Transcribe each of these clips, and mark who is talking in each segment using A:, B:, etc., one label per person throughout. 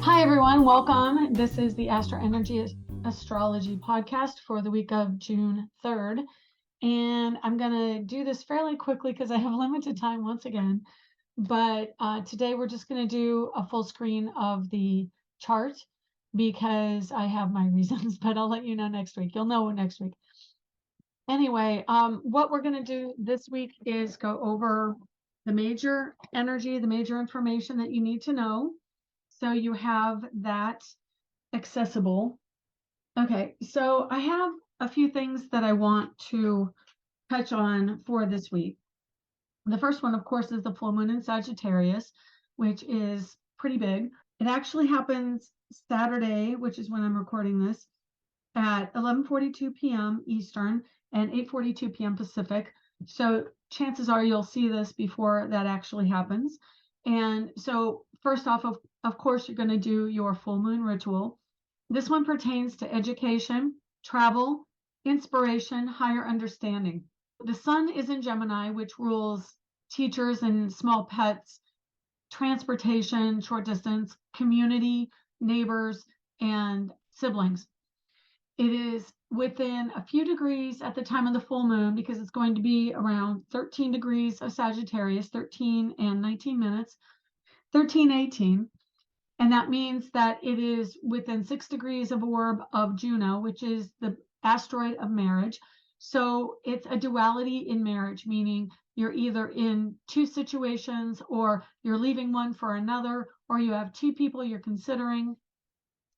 A: Hi, everyone. Welcome. This is the Astro Energy Astrology podcast for the week of June 3rd. And I'm going to do this fairly quickly because I have limited time once again. But today we're just going to do a full screen of the chart because I have my reasons, but I'll let you know next week. You'll know next week. Anyway, what we're going to do this week is go over the major energy, the major information that you need to know. So you have that accessible. Okay, so I have a few things that I want to touch on for this week. The first one, of course, is the full moon in Sagittarius, which is pretty big. It actually happens Saturday, which is when I'm recording this, at 11:42 p.m. Eastern and 8:42 p.m. Pacific. So chances are you'll see this before that actually happens. And so first off, of course, you're going to do your full moon ritual. This one pertains to education, travel, inspiration, higher understanding. The sun is in Gemini, which rules teachers and small pets, transportation, short distance, community, neighbors, and siblings. It is within a few degrees at the time of the full moon because it's going to be around 13 degrees of Sagittarius, 13 and 19 minutes, 13, 18. And that means that it is within 6 degrees of orb of Juno, which is the asteroid of marriage. So it's a duality in marriage, meaning you're either in two situations or you're leaving one for another, or you have two people you're considering.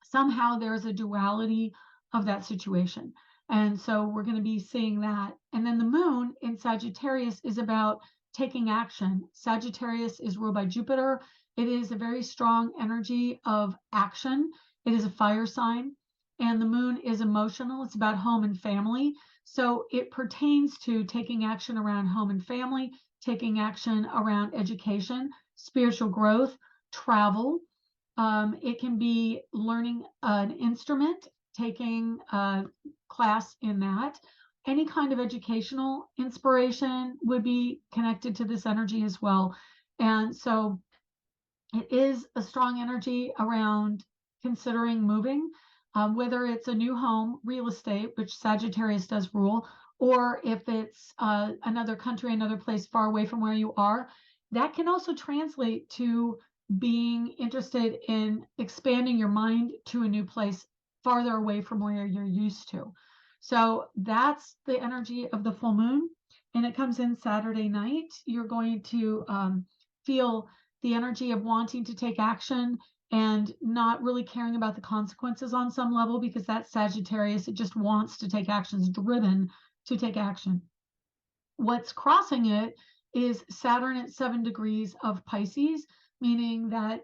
A: Somehow there's a duality of that situation. And so we're going to be seeing that. And then the moon in Sagittarius is about taking action. Sagittarius is ruled by Jupiter. It is a very strong energy of action. It is a fire sign. And the moon is emotional. It's about home and family. So it pertains to taking action around home and family, taking action around education, spiritual growth, travel. It can be learning an instrument, taking a class in that. Any kind of educational inspiration would be connected to this energy as well. And so it is a strong energy around considering moving, whether it's a new home, real estate, which Sagittarius does rule, or if it's another country, another place far away from where you are. That can also translate to being interested in expanding your mind to a new place farther away from where you're used to. So that's the energy of the full moon. And it comes in Saturday night. You're going to feel the energy of wanting to take action and not really caring about the consequences on some level, because that's Sagittarius. It just wants to take action, is driven to take action. What's crossing it is Saturn at 7 degrees of Pisces, meaning that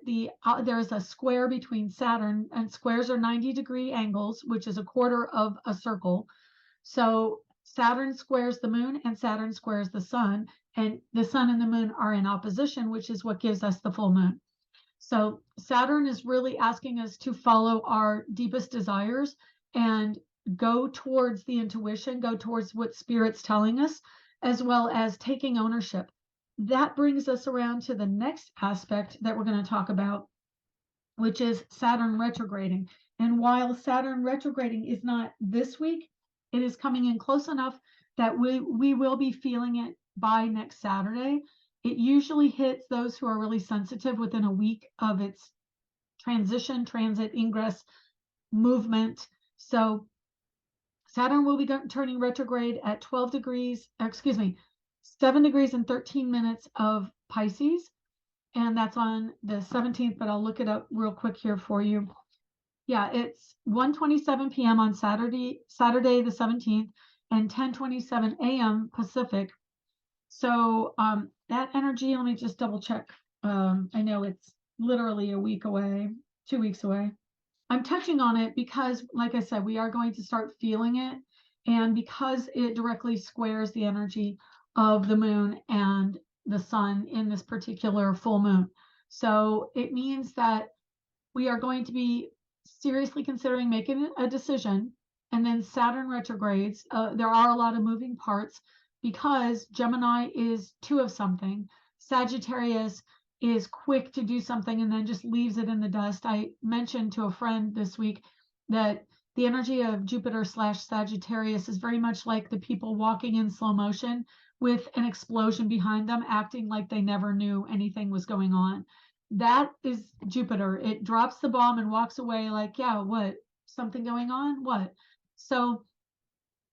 A: there's a square between Saturn, and squares are 90-degree angles, which is a quarter of a circle. So Saturn squares the moon and Saturn squares the sun, and the sun and the moon are in opposition, which is what gives us the full moon. So Saturn is really asking us to follow our deepest desires and go towards the intuition, go towards what Spirit's telling us, as well as taking ownership. That brings us around to the next aspect that we're going to talk about, which is Saturn retrograding. And while Saturn retrograding is not this week, it is coming in close enough that we will be feeling it by next Saturday. It usually hits those who are really sensitive within a week of its transition, transit, ingress, movement. So Saturn will be turning retrograde at 7 degrees and 13 minutes of Pisces. And that's on the 17th, but I'll look it up real quick here for you. Yeah, it's 1:27 p.m. on Saturday the 17th, and 10:27 a.m. Pacific. So that energy, let me just double check. I know it's literally a week away, 2 weeks away. I'm touching on it because, like I said, we are going to start feeling it, and because it directly squares the energy of the moon and the sun in this particular full moon. So it means that we are going to be seriously considering making a decision. And then Saturn retrogrades. There are a lot of moving parts because Gemini is 2 of something. Sagittarius is quick to do something and then just leaves it in the dust. I mentioned to a friend this week that the energy of Jupiter / Sagittarius is very much like the people walking in slow motion with an explosion behind them, acting like they never knew anything was going on. That is Jupiter. It drops the bomb and walks away like, yeah, what? Something going on? What? So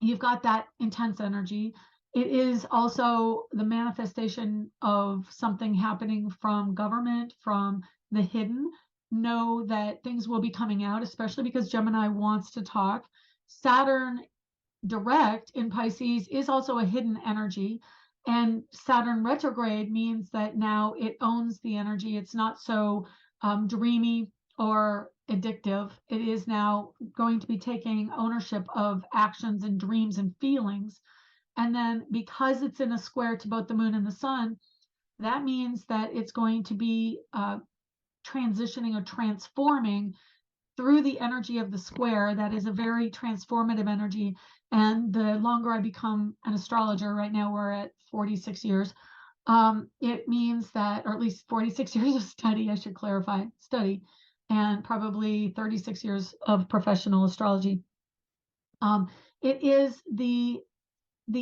A: you've got that intense energy. It is also the manifestation of something happening from government, from the hidden. Know that things will be coming out, especially because Gemini wants to talk. Saturn direct in Pisces is also a hidden energy. And Saturn retrograde means that now it owns the energy. It's not so dreamy or addictive. It is now going to be taking ownership of actions and dreams and feelings. And then because it's in a square to both the moon and the sun, that means that it's going to be transitioning or transforming through the energy of the square. That is a very transformative energy. And the longer I become an astrologer, right now we're at 46 years, it means that, or at least 46 years of study, I should clarify, study, and probably 36 years of professional astrology. It is the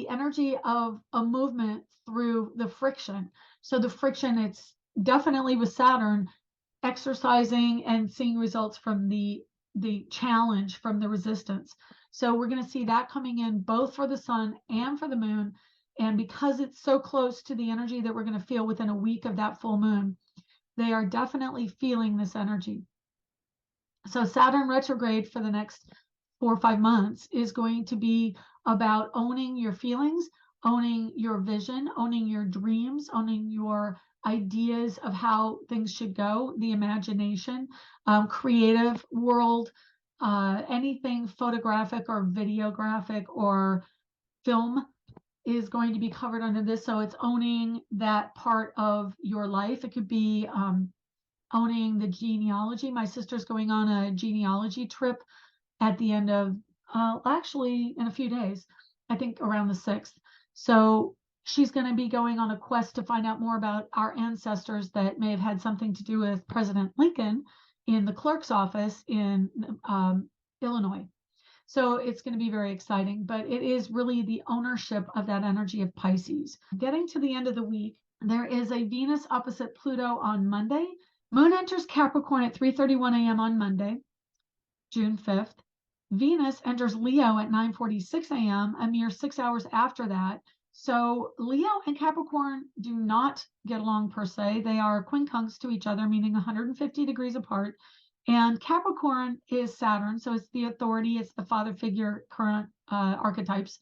A: energy of a movement through the friction. So the friction, it's definitely with Saturn, exercising and seeing results from the challenge, from the resistance. So we're going to see that coming in both for the sun and for the moon. And because it's so close to the energy that we're going to feel within a week of that full moon, they are definitely feeling this energy. So Saturn retrograde for the next 4 or 5 months is going to be about owning your feelings, owning your vision, owning your dreams, owning your ideas of how things should go, the imagination, creative world, anything photographic or videographic or film is going to be covered under this. So it's owning that part of your life. It could be owning the genealogy. My sister's going on a genealogy trip at the end of, actually in a few days, I think around the 6th. So she's going to be going on a quest to find out more about our ancestors that may have had something to do with President Lincoln in the clerk's office in Illinois. So it's going to be very exciting, but it is really the ownership of that energy of Pisces. Getting to the end of the week, there is a Venus opposite Pluto on Monday. Moon enters Capricorn at 3:31 a.m. on Monday, June 5th. Venus enters Leo at 9:46 a.m., a mere 6 hours after that. So Leo and Capricorn do not get along per se. They are quincunx to each other, meaning 150 degrees apart. And Capricorn is Saturn, so it's the authority, it's the father figure, current archetypes.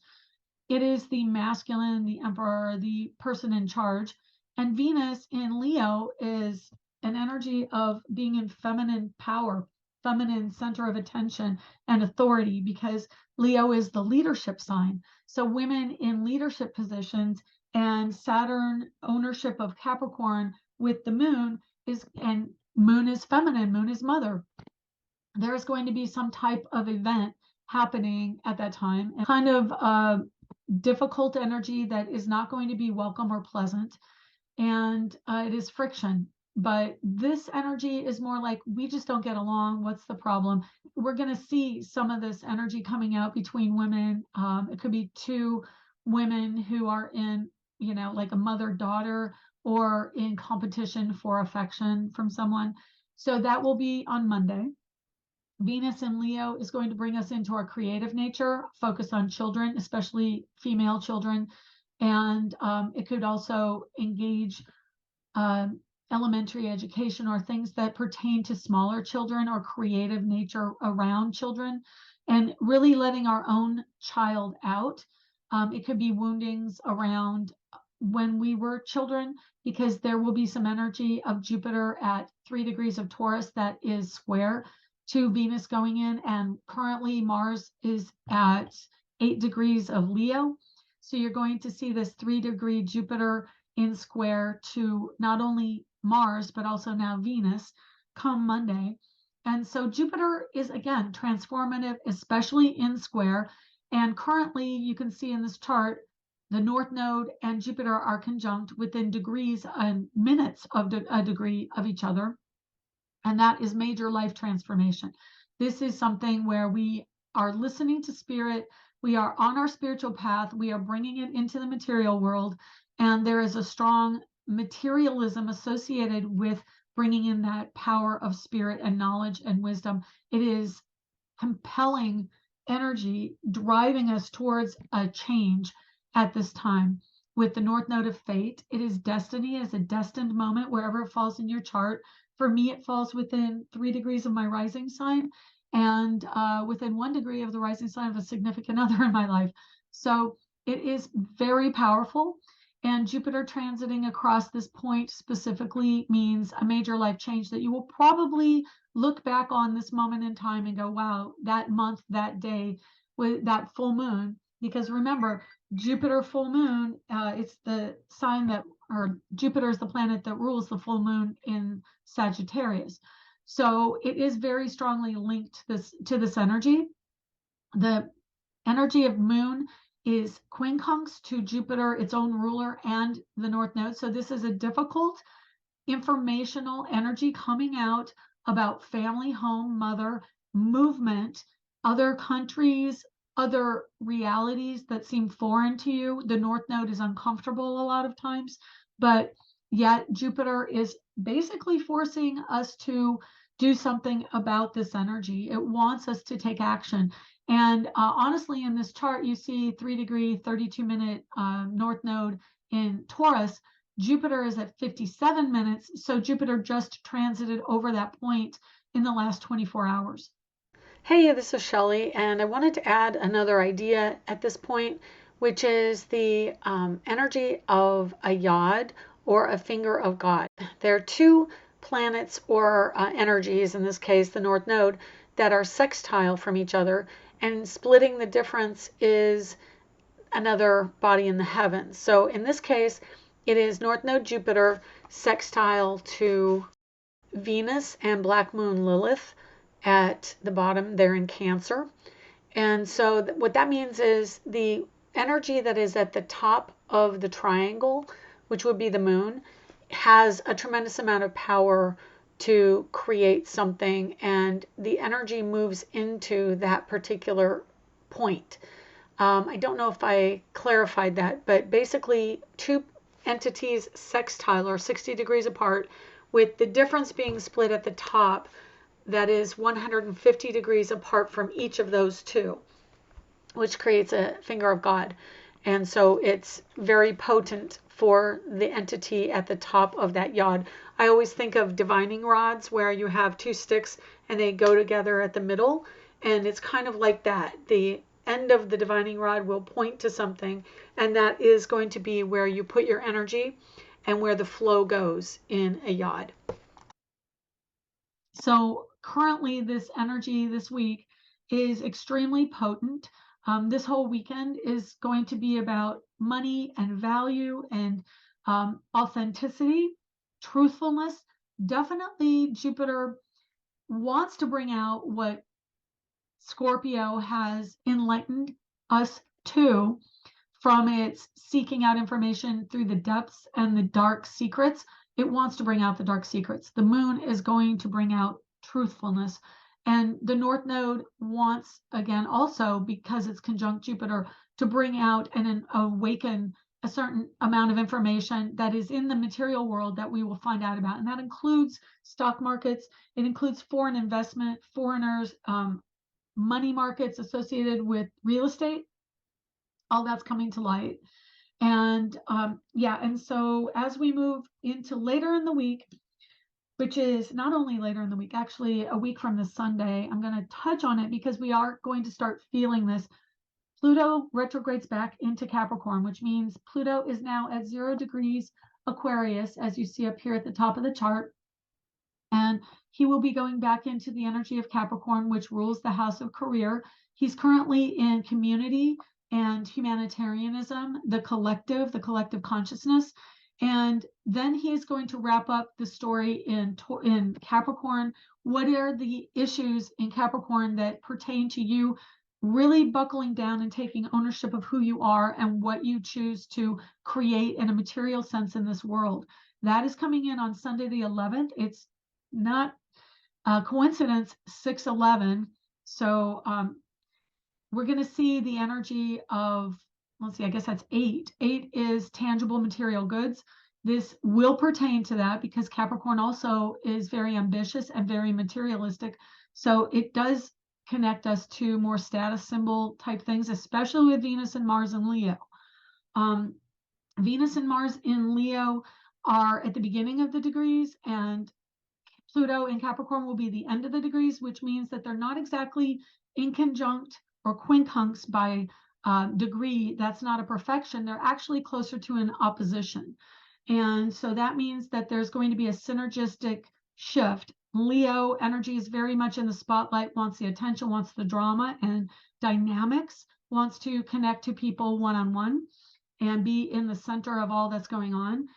A: It is the masculine, the emperor, the person in charge. And Venus in Leo is an energy of being in feminine power, feminine center of attention and authority, because Leo is the leadership sign. So women in leadership positions, and Saturn ownership of Capricorn with the moon is, and moon is feminine, moon is mother. There is going to be some type of event happening at that time, and kind of difficult energy that is not going to be welcome or pleasant. And it is friction. But this energy is more like, we just don't get along. What's the problem? We're going to see some of this energy coming out between women. It could be two women who are in, like a mother-daughter, or in competition for affection from someone. So that will be on Monday. Venus in Leo is going to bring us into our creative nature, focus on children, especially female children. And it could also engage elementary education or things that pertain to smaller children or creative nature around children, and really letting our own child out. It could be woundings around when we were children, because there will be some energy of Jupiter at 3 degrees of Taurus that is square to Venus going in, and currently Mars is at 8 degrees of Leo. So you're going to see this 3-degree Jupiter in square to not only Mars, but also now Venus come Monday. And so Jupiter is, again, transformative, especially in square. And currently you can see in this chart, The North Node and Jupiter are conjunct within degrees and minutes of a degree of each other. And that is major life transformation. This is something where we are listening to spirit. We are on our spiritual path. We are bringing it into the material world. And there is a strong materialism associated with bringing in that power of spirit and knowledge and wisdom. It is compelling energy driving us towards a change at this time. With the North Node of Fate, it is destiny, as a destined moment wherever it falls in your chart. For me, it falls within 3 degrees of my rising sign and within 1 degree of the rising sign of a significant other in my life. So it is very powerful. And Jupiter transiting across this point specifically means a major life change that you will probably look back on this moment in time and go, wow, that month, that day, with that full moon. Because remember, Jupiter full moon, it's the sign that, or Jupiter is the planet that rules the full moon in Sagittarius. So it is very strongly linked to this energy. The energy of moon is quincunx to Jupiter, its own ruler, and the North Node. So this is a difficult informational energy coming out about family, home, mother, movement, other countries, other realities that seem foreign to you. The North Node is uncomfortable a lot of times, but yet Jupiter is basically forcing us to do something about this energy. It wants us to take action. And honestly, in this chart, you see 3 degree, 32-minute North Node in Taurus. Jupiter is at 57 minutes, so Jupiter just transited over that point in the last 24 hours.
B: Hey, this is Shelley, and I wanted to add another idea at this point, which is the energy of a yod or a finger of God. There are two planets or energies, in this case the North Node, that are sextile from each other, and splitting the difference is another body in the heavens. So in this case, it is North Node Jupiter sextile to Venus and Black Moon Lilith at the bottom there in Cancer. And so what that means is the energy that is at the top of the triangle, which would be the moon, has a tremendous amount of power to create something, and the energy moves into that particular point. I don't know if I clarified that, but basically two entities sextile or 60 degrees apart, with the difference being split at the top, that is 150 degrees apart from each of those two, which creates a finger of God. And so it's very potent for the entity at the top of that yod. I always think of divining rods where you have two sticks and they go together at the middle, and it's kind of like that. The end of the divining rod will point to something, and that is going to be where you put your energy and where the flow goes in a yod.
A: So currently this energy this week is extremely potent. This whole weekend is going to be about money and value and authenticity, truthfulness. Definitely Jupiter wants to bring out what Scorpio has enlightened us to from its seeking out information through the depths and the dark secrets. It wants to bring out the dark secrets. The moon is going to bring out truthfulness. And the North Node wants, again, also because it's conjunct Jupiter, to bring out and awaken a certain amount of information that is in the material world that we will find out about. And that includes stock markets. It includes foreign investment, foreigners, money markets associated with real estate. All that's coming to light. And yeah, and so as we move into later in the week, which is not only later in the week, actually a week from this Sunday, I'm going to touch on it because we are going to start feeling this. Pluto retrogrades back into Capricorn, which means Pluto is now at 0 degrees Aquarius, as you see up here at the top of the chart. And he will be going back into the energy of Capricorn, which rules the house of career. He's currently in community and humanitarianism, the collective consciousness. And then he is going to wrap up the story in Capricorn. What are the issues in Capricorn that pertain to you really buckling down and taking ownership of who you are and what you choose to create in a material sense in this world. That is coming in on Sunday the 11th. It's not a coincidence, 6/11. So we're going to see the energy of, let's see, I guess that's 8. 8 is tangible material goods. This will pertain to that because Capricorn also is very ambitious and very materialistic. So it does connect us to more status symbol type things, especially with Venus and Mars and Leo. Venus and Mars in Leo are at the beginning of the degrees, and Pluto in Capricorn will be the end of the degrees, which means that they're not exactly in conjunct or quincunx by degree. That's not a perfection. They're actually closer to an opposition. And so that means that there's going to be a synergistic shift. Leo energy is very much in the spotlight, wants the attention, wants the drama and dynamics, wants to connect to people one-on-one and be in the center of all that's going on.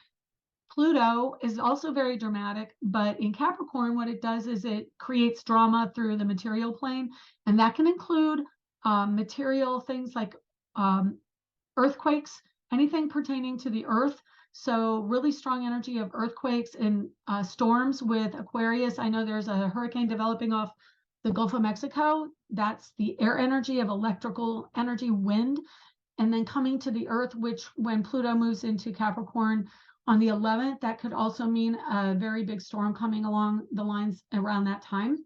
A: Pluto is also very dramatic, but in Capricorn, what it does is it creates drama through the material plane, and that can include material things like earthquakes, anything pertaining to the earth. So really strong energy of earthquakes and storms with Aquarius. I know there's a hurricane developing off the Gulf of Mexico. That's the air energy of electrical energy, wind, and then coming to the earth, which when Pluto moves into Capricorn on the 11th, that could also mean a very big storm coming along the lines around that time.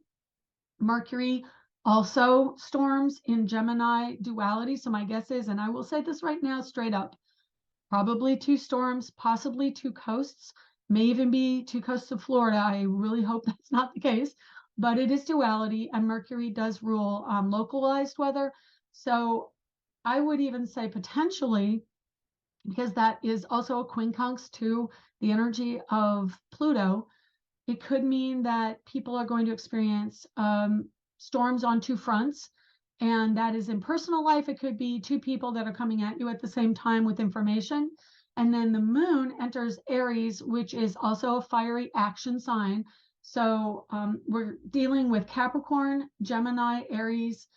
A: Mercury also storms in Gemini duality. So my guess is, and I will say this right now straight up, probably 2 storms, possibly 2 coasts, may even be 2 coasts of Florida. I really hope that's not the case, but it is duality, and Mercury does rule localized weather. So I would even say potentially, because that is also a quincunx to the energy of Pluto, it could mean that people are going to experience storms on 2 fronts. And that is in personal life. It could be 2 people that are coming at you at the same time with information. And then the moon enters Aries, which is also a fiery action sign. So we're dealing with Capricorn, Gemini, Aries.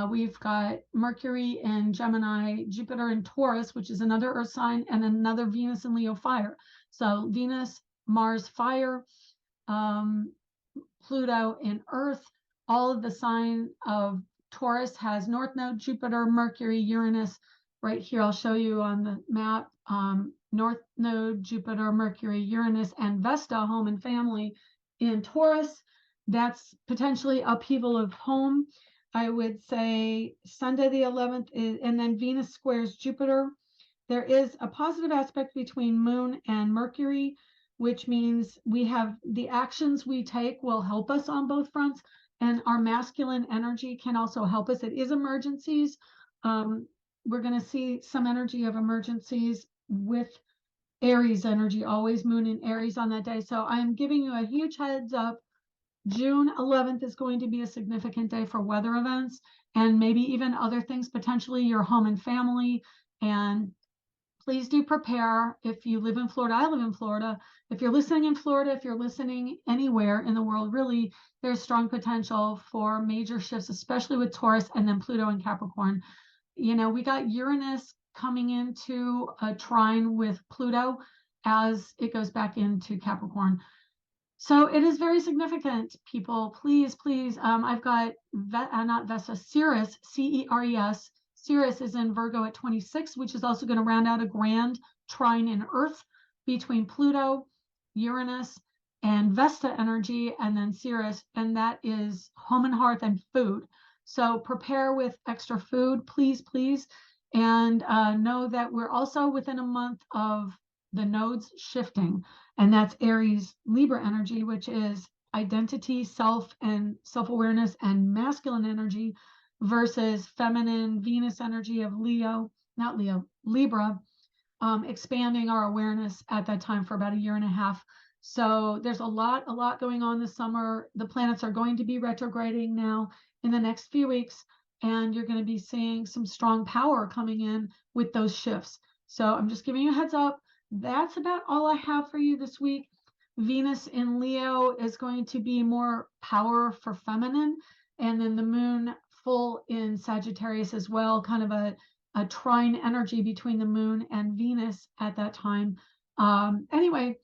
A: We've got Mercury in Gemini, Jupiter in Taurus, which is another earth sign, and another Venus in Leo fire. So Venus, Mars, fire, Pluto in earth. All of the sign of Taurus has North Node, Jupiter, Mercury, Uranus. Right here, I'll show you on the map. North Node, Jupiter, Mercury, Uranus, and Vesta, home and family, in Taurus. That's potentially upheaval of home. I would say Sunday the 11th is, and then Venus squares Jupiter. There is a positive aspect between Moon and Mercury, which means we have the actions we take will help us on both fronts, and our masculine energy can also help us. It is emergencies. We're going to see some energy of emergencies with Aries energy, always Moon in Aries on that day. So I'm giving you a huge heads up. June 11th is going to be a significant day for weather events and maybe even other things, potentially your home and family. And please do prepare. If you live in Florida, I live in Florida. If you're listening in Florida, if you're listening anywhere in the world, really, there's strong potential for major shifts, especially with Taurus and then Pluto and Capricorn. You know, we got Uranus coming into a trine with Pluto as it goes back into Capricorn. So it is very significant, people. Please, please. I've got not Vesta, Ceres, Ceres. Ceres is in Virgo at 26, which is also going to round out a grand trine in Earth between Pluto, Uranus, and Vesta energy, and then Ceres, and that is home and hearth and food. So prepare with extra food, please, please. And know that we're also within a month of the nodes shifting, and that's Aries Libra energy, which is identity, self, and self-awareness and masculine energy, versus feminine Venus energy of Leo, not Leo, Libra, expanding our awareness at that time for about a year and a half. So there's a lot going on this summer. The planets are going to be retrograding now in the next few weeks, and you're going to be seeing some strong power coming in with those shifts. So I'm just giving you a heads up. That's about all I have for you this week. Venus in Leo is going to be more power for feminine, and then the moon full in Sagittarius as well, kind of a trine energy between the moon and Venus at that time. Anyway,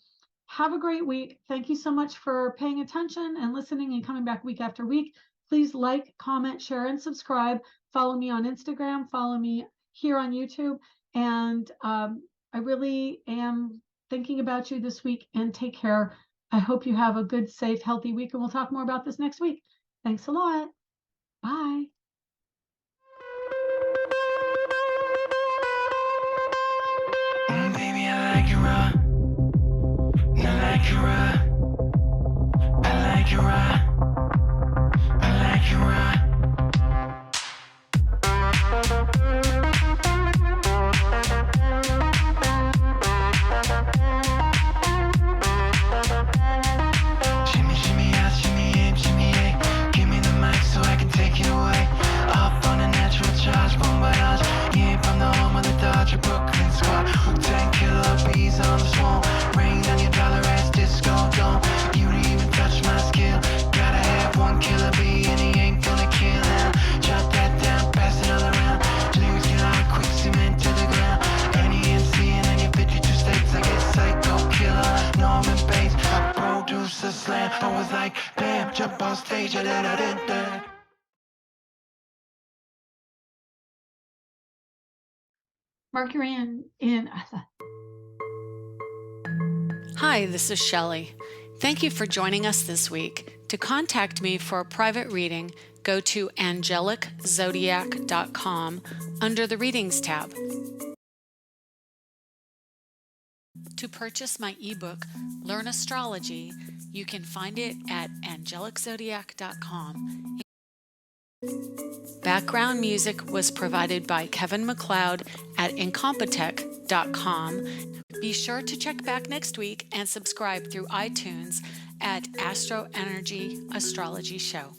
A: have a great week. Thank you so much for paying attention and listening and coming back week after week. Please like, comment, share, and subscribe. Follow me on Instagram. Follow me here on YouTube. And I really am thinking about you this week, and take care. I hope you have a good, safe, healthy week, and we'll talk more about this next week. Thanks a lot. Bye.
C: Baby, I like it raw. I like it raw. I like it raw. I like it raw. Shimmy, shimmy, out, shimmy, aim, shimmy, yeah. Give me the mic so I can take it away. Up on a natural charge, boom, barrage. Yeah, from the home of the Dodger, Brooklyn squad. 10 killer bees on the swarm. Rain on your dollar ass disco dome. You didn't even touch my skill. Gotta have one killer bee and he ain't gonna kill him. Chop that down, pass it all around. Lyrics get hard, quick cement to the ground. Any MC in your 52 states, I get psycho killer. Norman Bates, I produce a slam. I was like, bam, jump on stage, I did that.
A: Mercury in
B: Hi, this is Shelley. Thank you for joining us this week. To contact me for a private reading, go to angeliczodiac.com under the Readings tab. To purchase my ebook, Learn Astrology, you can find it at angeliczodiac.com. Background music was provided by Kevin MacLeod at incompetech.com. Be sure to check back next week and subscribe through iTunes at Astro Energy Astrology Show.